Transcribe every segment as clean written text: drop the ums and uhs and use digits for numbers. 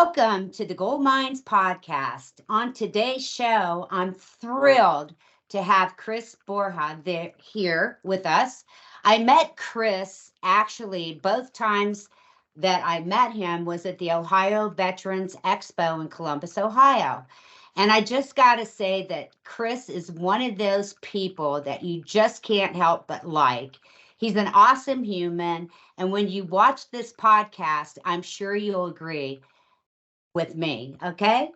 Welcome to the Gold Mines podcast. On today's show, I'm thrilled to have Chris Borja here with us. I met Chris actually both times that I met him was at the Ohio Veterans Expo in Columbus, Ohio. And I just got to say that Chris is one of those people that you just can't help but like. He's an awesome human. And when you watch this podcast, I'm sure you'll agree with me. Okay.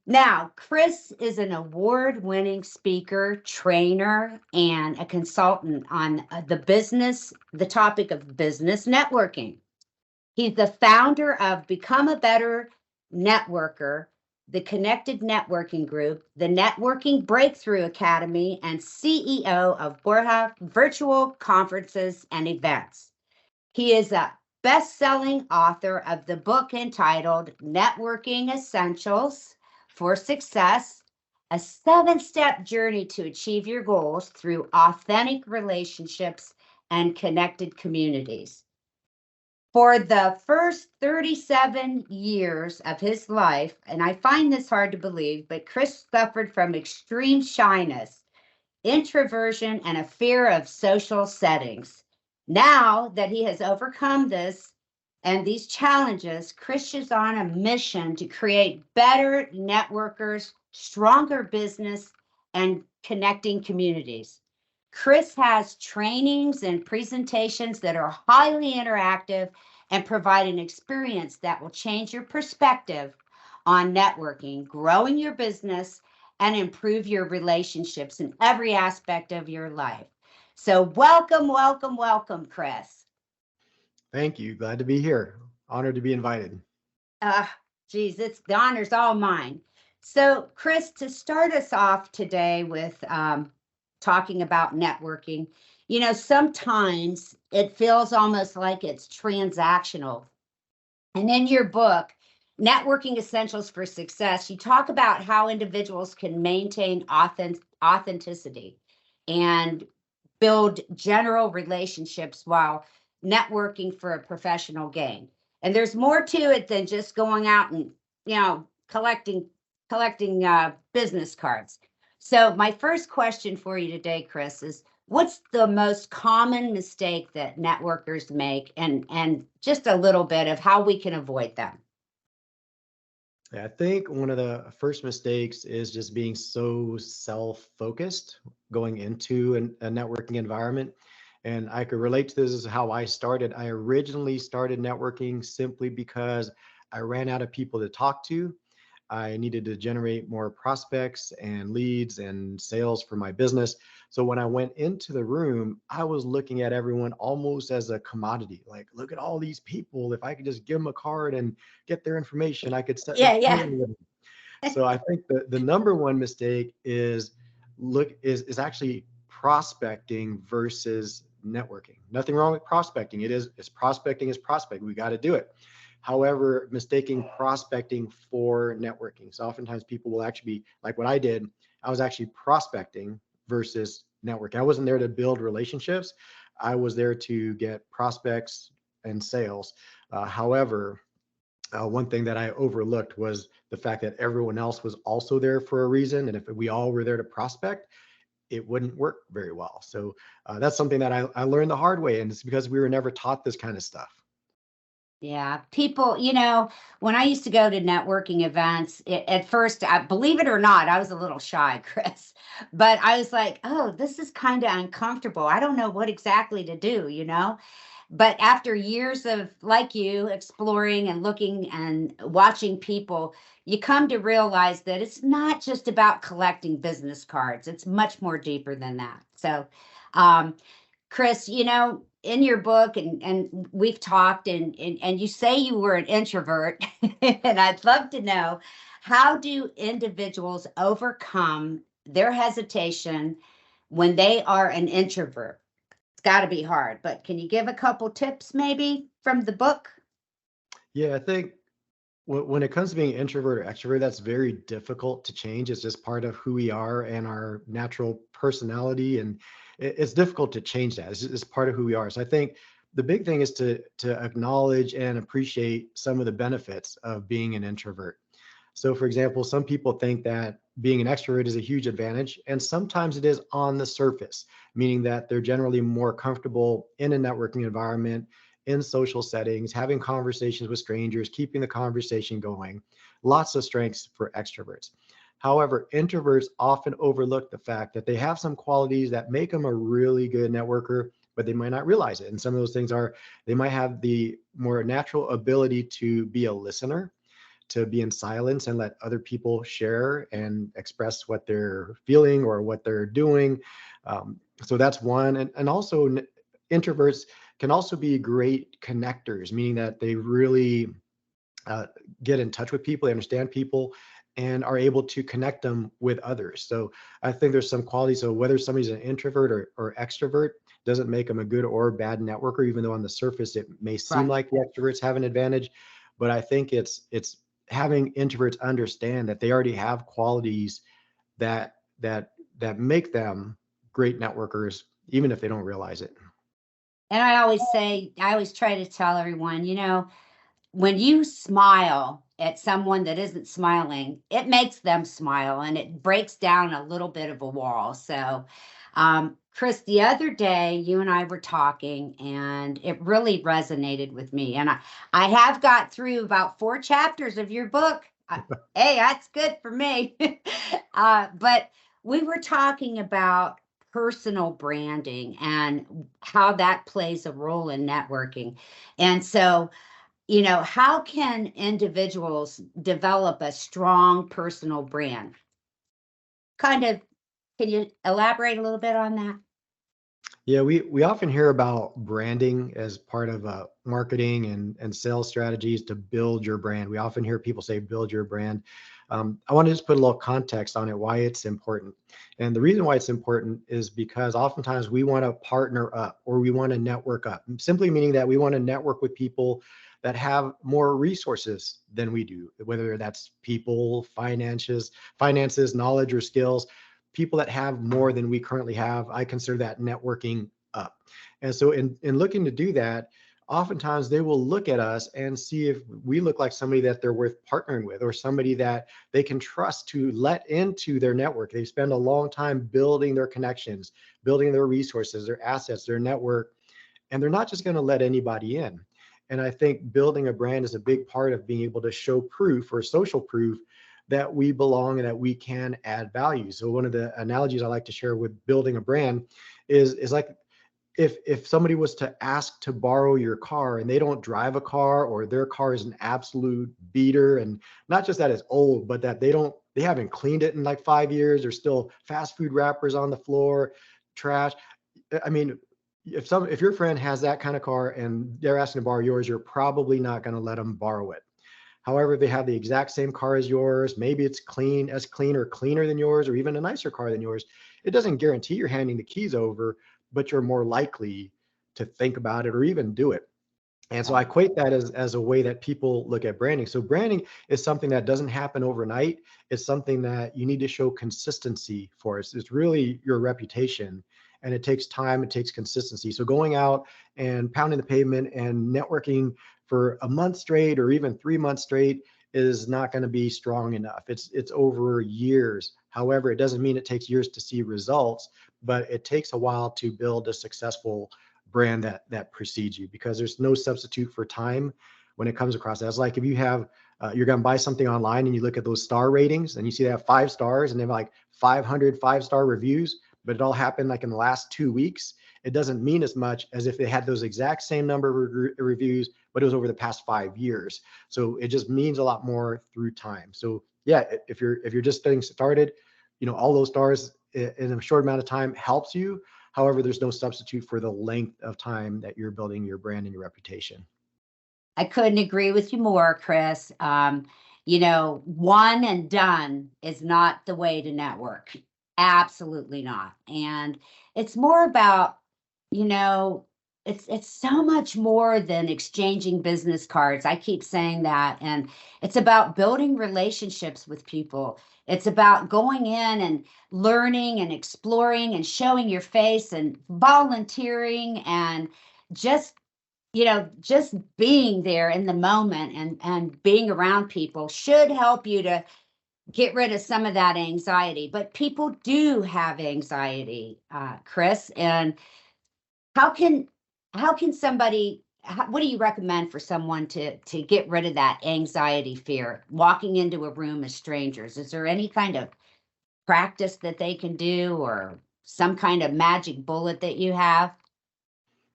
Now, Chris is an award winning speaker, trainer, and a consultant on the topic of business networking. He's the founder of Become a Better Networker, the Connected Networking Group, the Networking Breakthrough Academy, and CEO of Borja Virtual Conferences and Events. He is a best-selling author of the book entitled Networking Essentials for Success, a 7-step journey to achieve your goals through authentic relationships and connected communities. For the first 37 years of his life, and I find this hard to believe, but Chris suffered from extreme shyness, introversion, and a fear of social settings. Now that he has overcome this and these challenges, Chris is on a mission to create better networkers, stronger business, and connecting communities. Chris has trainings and presentations that are highly interactive and provide an experience that will change your perspective on networking, growing your business, and improve your relationships in every aspect of your life. So welcome, Chris. Thank you. Glad to be here. Honored to be invited. Geez, the honor's all mine. So, Chris, to start us off today with talking about networking, sometimes it feels almost like it's transactional. And in your book, Networking Essentials for Success, you talk about how individuals can maintain authenticity and build general relationships while networking for a professional gain. And there's more to it than just going out and, collecting business cards. So my first question for you today, Chris, is what's the most common mistake that networkers make, and just a little bit of how we can avoid them? I think one of the first mistakes is just being so self-focused going into a networking environment. And I could relate to this as how I started. I originally started networking simply because I ran out of people to talk to. I needed to generate more prospects and leads and sales for my business. So when I went into the room, I was looking at everyone almost as a commodity. Like, look at all these people. If I could just give them a card and get their information, I could set an Yeah. appointment with them. So I think the number one mistake is actually prospecting versus networking. Nothing wrong with prospecting. It's prospecting is prospecting. We got to do it. However, mistaking prospecting for networking. So oftentimes people will actually be like what I did. I was actually prospecting versus networking. I wasn't there to build relationships. I was there to get prospects and sales. However, one thing that I overlooked was the fact that everyone else was also there for a reason. And if we all were there to prospect, it wouldn't work very well. So that's something that I learned the hard way. And it's because we were never taught this kind of stuff. Yeah, people, when I used to go to networking events, at first, believe it or not, I was a little shy, Chris, but I was like, oh, this is kind of uncomfortable. I don't know what exactly to do. But after years of, like you, exploring and looking and watching people, you come to realize that it's not just about collecting business cards. It's much more deeper than that. So, Chris, in your book, and we've talked, and you say you were an introvert, and I'd love to know, how do individuals overcome their hesitation when they are an introvert? It's got to be hard, but can you give a couple tips maybe from the book? Yeah, I think when it comes to being introvert or extrovert, that's very difficult to change. It's just part of who we are and our natural personality. And it's difficult to change that. It's part of who we are. So I think the big thing is to acknowledge and appreciate some of the benefits of being an introvert. So for example, some people think that being an extrovert is a huge advantage, and sometimes it is on the surface, meaning that they're generally more comfortable in a networking environment, in social settings, having conversations with strangers, keeping the conversation going. Lots of strengths for extroverts. However, introverts often overlook the fact that they have some qualities that make them a really good networker, but they might not realize it. And some of those things are they might have the more natural ability to be a listener, to be in silence and let other people share and express what they're feeling or what they're doing. So that's one. And also, introverts can also be great connectors, meaning that they really uh, get in touch with people, they understand people, and are able to connect them with others. So I think there's some qualities. So whether somebody's an introvert or extrovert doesn't make them a good or bad networker, even though on the surface it may seem Right. like the extroverts have an advantage. But I think it's having introverts understand that they already have qualities that that make them great networkers, even if they don't realize it. And I always try to tell everyone, when you smile at someone that isn't smiling, it makes them smile and it breaks down a little bit of a wall. So, Chris, the other day you and I were talking and it really resonated with me. And I have got through about 4 chapters of your book. Hey, that's good for me. But we were talking about personal branding and how that plays a role in networking. And so, how can individuals develop a strong personal brand? Kind of, can you elaborate a little bit on that? Yeah, we often hear about branding as part of marketing and sales strategies to build your brand. We often hear people say, build your brand. I want to just put a little context on it, why it's important. And the reason why it's important is because oftentimes we want to partner up or we want to network up, simply meaning that we want to network with people that have more resources than we do, whether that's people, finances, knowledge, or skills. People that have more than we currently have, I consider that networking up. And so in looking to do that, oftentimes they will look at us and see if we look like somebody that they're worth partnering with or somebody that they can trust to let into their network. They spend a long time building their connections, building their resources, their assets, their network, and they're not just going to let anybody in. And I think building a brand is a big part of being able to show proof or social proof that we belong and that we can add value. So one of the analogies I like to share with building a brand is like if somebody was to ask to borrow your car and they don't drive a car or their car is an absolute beater, and not just that it's old, but that they haven't cleaned it in like 5 years, there's still fast food wrappers on the floor, trash. I mean, if your friend has that kind of car and they're asking to borrow yours, you're probably not going to let them borrow it. However, they have the exact same car as yours. Maybe it's clean or cleaner than yours, or even a nicer car than yours. It doesn't guarantee you're handing the keys over, but you're more likely to think about it or even do it. And so I equate that as a way that people look at branding. So branding is something that doesn't happen overnight. It's something that you need to show consistency for. It's really your reputation, and it takes time, it takes consistency. So going out and pounding the pavement and networking for a month straight or even 3 months straight is not going to be strong enough. It's over years. However, it doesn't mean it takes years to see results, but it takes a while to build a successful brand that precedes you, because there's no substitute for time when it comes across. That's like if you have you're going to buy something online and you look at those star ratings and you see they have 5 stars and they have like 500 5-star reviews, but it all happened like in the last 2 weeks. It doesn't mean as much as if they had those exact same number of reviews, but it was over the past 5 years. So it just means a lot more through time. So yeah, if you're just getting started, all those stars in a short amount of time helps you. However, there's no substitute for the length of time that you're building your brand and your reputation. I couldn't agree with you more, Chris. One and done is not the way to network. Absolutely not. And it's more about, you know, it's so much more than exchanging business cards. I keep saying that. And it's about building relationships with people. It's about going in and learning and exploring and showing your face and volunteering and just just being there in the moment and being around people should help you to get rid of some of that anxiety. But people do have anxiety, Chris. And how can somebody? What do you recommend for someone to get rid of that anxiety, fear, walking into a room of strangers? Is there any kind of practice that they can do, or some kind of magic bullet that you have?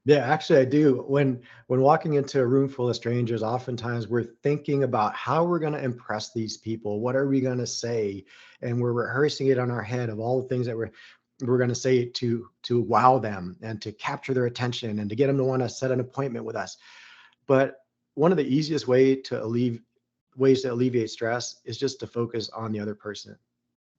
Yeah, actually, I do. When walking into a room full of strangers, oftentimes we're thinking about how we're going to impress these people. What are we going to say? And we're rehearsing it on our head of all the things that we're going to say to wow them and to capture their attention and to get them to want to set an appointment with us. But one of the easiest ways to alleviate stress is just to focus on the other person.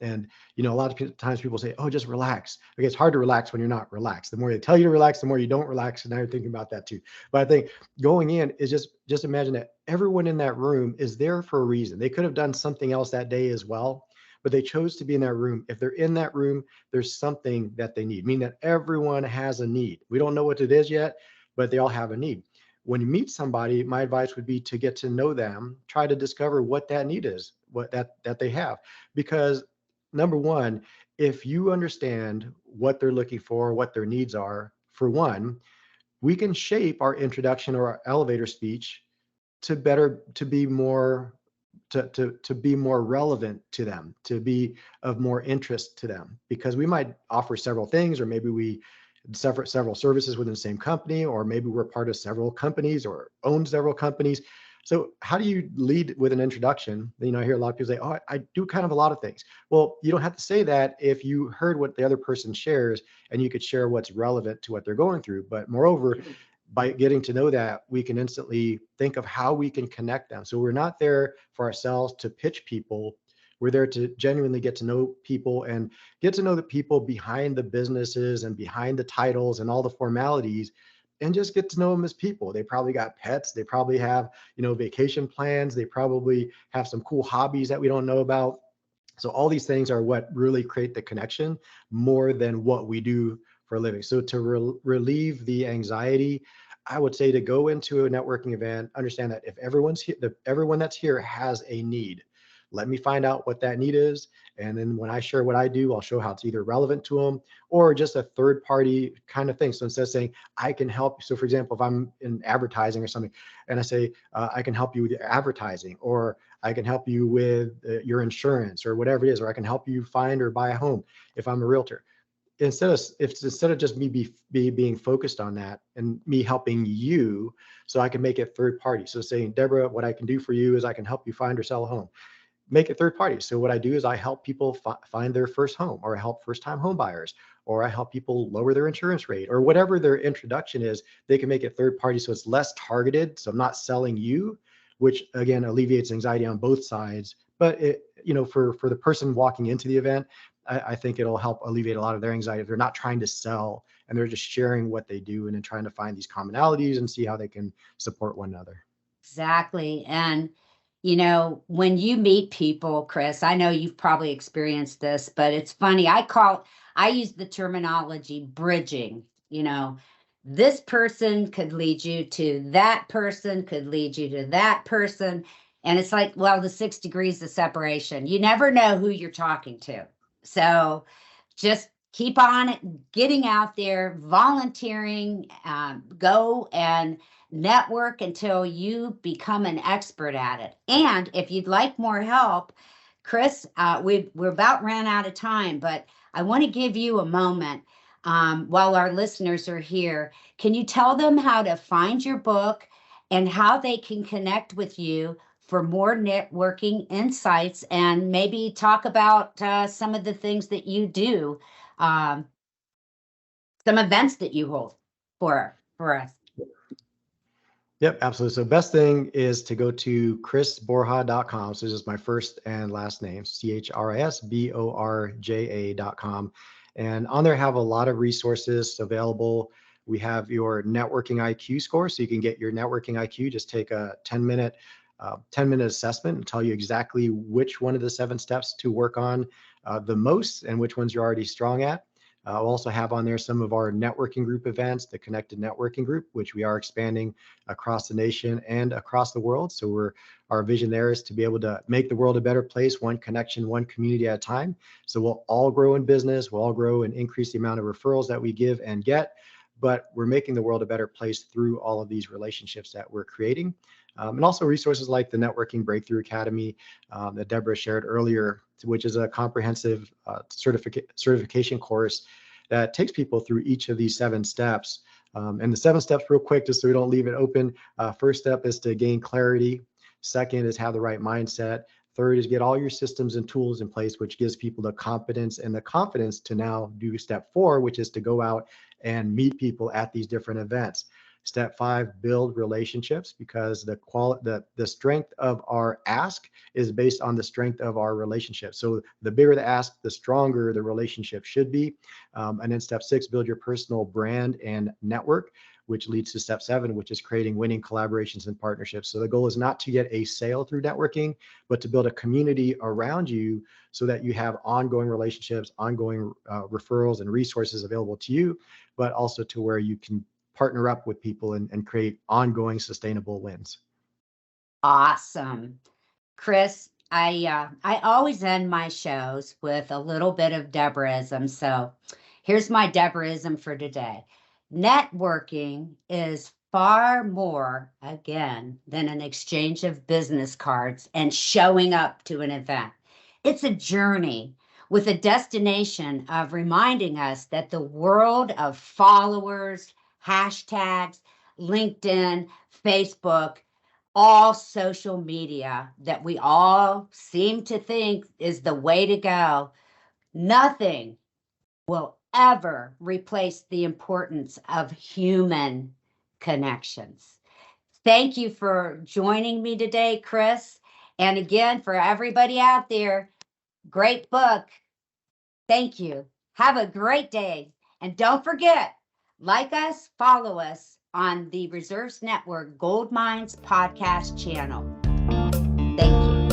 And a lot of times people say, "Oh, just relax." Okay, it's hard to relax when you're not relaxed. The more they tell you to relax, the more you don't relax. And now you're thinking about that too. But I think going in is just imagine that everyone in that room is there for a reason. They could have done something else that day as well, but they chose to be in that room. If they're in that room, there's something that they need. Meaning that everyone has a need. We don't know what it is yet, but they all have a need. When you meet somebody, my advice would be to get to know them, try to discover what that need is, what that they have, because number one, if you understand what they're looking for, what their needs are, for one, we can shape our introduction or our elevator speech to be more to be more relevant to them, to be of more interest to them, because we might offer several things, or maybe we several services within the same company, or maybe we're part of several companies or own several companies. So how do you lead with an introduction? I hear a lot of people say, "Oh, I do kind of a lot of things." Well, you don't have to say that if you heard what the other person shares, and you could share what's relevant to what they're going through. But moreover, by getting to know that, we can instantly think of how we can connect them. So we're not there for ourselves to pitch people. We're there to genuinely get to know people and get to know the people behind the businesses and behind the titles and all the formalities, and just get to know them as people. They probably got pets. They probably have, vacation plans. They probably have some cool hobbies that we don't know about. So all these things are what really create the connection more than what we do for a living. So to relieve the anxiety, I would say to go into a networking event, understand that if everyone's here, everyone that's here has a need. Let me find out what that need is. And then when I share what I do, I'll show how it's either relevant to them or just a third party kind of thing. So instead of saying, I can help. So for example, if I'm in advertising or something, and I say, I can help you with advertising, or I can help you with your insurance or whatever it is, or I can help you find or buy a home if I'm a realtor. Instead of just me being focused on that and me helping you, so I can make it third party. So saying, Deborah, what I can do for you is I can help you find or sell a home. Make it third party. So what I do is I help people find their first home, or I help first time home buyers, or I help people lower their insurance rate, or whatever their introduction is. They can make it third party, so it's less targeted. So I'm not selling you, which again alleviates anxiety on both sides. But for the person walking into the event, I think it'll help alleviate a lot of their anxiety if they're not trying to sell and they're just sharing what they do and then trying to find these commonalities and see how they can support one another. Exactly. And, when you meet people, Chris, I know you've probably experienced this, but it's funny. I use the terminology bridging. This person could lead you to that person, could lead you to that person. And it's like, well, the 6 degrees of separation. You never know who you're talking to. So just keep on it, getting out there, volunteering, go and network until you become an expert at it. And if you'd like more help, Chris, we're about ran out of time, but I want to give you a moment while our listeners are here. Can you tell them how to find your book and how they can connect with you for more networking insights, and maybe talk about some of the things that you do, um, some events that you hold for us? Yep, absolutely. So best thing is to go to chrisborja.com. So this is my first and last name, ChrisBorja.com. And on there have a lot of resources available. We have your networking IQ score. So you can get your networking IQ, just take a 10-minute assessment and tell you exactly which one of the 7 steps to work on the most and which ones you're already strong at. We'll also have on there some of our networking group events, the Connected Networking Group, which we are expanding across the nation and across the world. So our vision there is to be able to make the world a better place, one connection, one community at a time. So we'll all grow in business, we'll all grow and increase the amount of referrals that we give and get, but we're making the world a better place through all of these relationships that we're creating. And also resources like the Networking Breakthrough Academy that Debra shared earlier, which is a comprehensive certification course that takes people through each of these 7 steps. And the 7 steps, real quick, just so we don't leave it open. First step is to gain clarity. Second is have the right mindset. Third is get all your systems and tools in place, which gives people the competence and the confidence to now do step 4, which is to go out and meet people at these different events. Step 5, build relationships, because the strength of our ask is based on the strength of our relationship. So the bigger the ask, the stronger the relationship should be. And then step 6, build your personal brand and network, which leads to step 7, which is creating winning collaborations and partnerships. So the goal is not to get a sale through networking, but to build a community around you so that you have ongoing relationships, ongoing referrals and resources available to you, but also to where you can partner up with people and create ongoing sustainable wins. Awesome. Chris, I always end my shows with a little bit of Debraism. So here's my Debraism for today. Networking is far more, again, than an exchange of business cards and showing up to an event. It's a journey with a destination of reminding us that the world of followers, hashtags, LinkedIn, Facebook, all social media that we all seem to think is the way to go, nothing will ever replace the importance of human connections. Thank you for joining me today, Chris. And again, for everybody out there, great book. Thank you. Have a great day. And don't forget, like us, follow us on the Reserves Network Gold Mines podcast channel. Thank you.